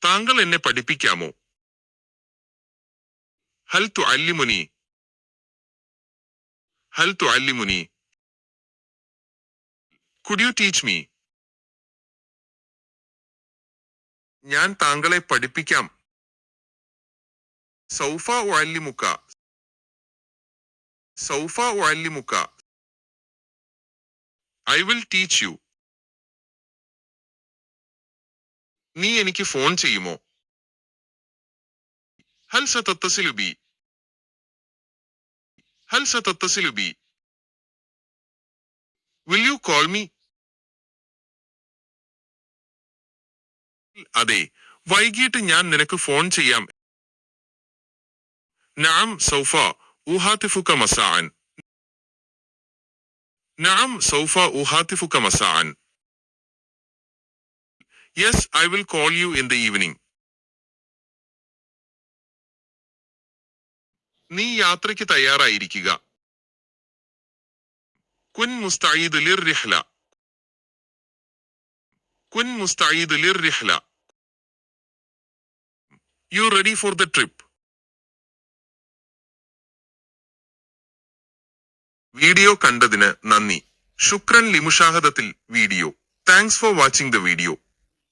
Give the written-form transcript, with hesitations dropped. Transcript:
താങ്കൾ എന്നെ പഠിപ്പിക്കാമോ? ഹൽ തുഅല്ലിമുനി. ഹൽ തുഅല്ലിമുനി. Could you teach me? ഞാൻ താങ്കളെ പഠിപ്പിക്കാം. സൗഫ ഉഅല്ലിമുക. സൗഫ ഉഅല്ലിമുക. I will teach you. നീ എനിക്ക് ഫോൺ ചെയ്യുമോ? ഹൽ സതത്തസിലു ബി. ഹൽ സതത്തസിലു B. Will you call me? അതെ, വൈകിട്ട് ഞാൻ നിനക്ക് ഫോൺ ചെയ്യാം. നഅം സൗഫ ഉഹാതിഫുക മസാഅൻ. നഅം സൗഫ ഉഹാതിഫുക മസാഅൻ. Yes, I will call you in the evening. നീ യാത്രയ്ക്ക് തയ്യാറായിരിക്കുക. കുൻ മുസ്തഈദ് ലിർറിഹ്ല. കുൻ മുസ്തഈദ് ലിർറിഹ്ല. You ready for the trip? Video കണ്ടതിന് നന്ദി. ശുക്രൻ ലിമുഷാഹദത്തിൽ video. Thanks for watching the video.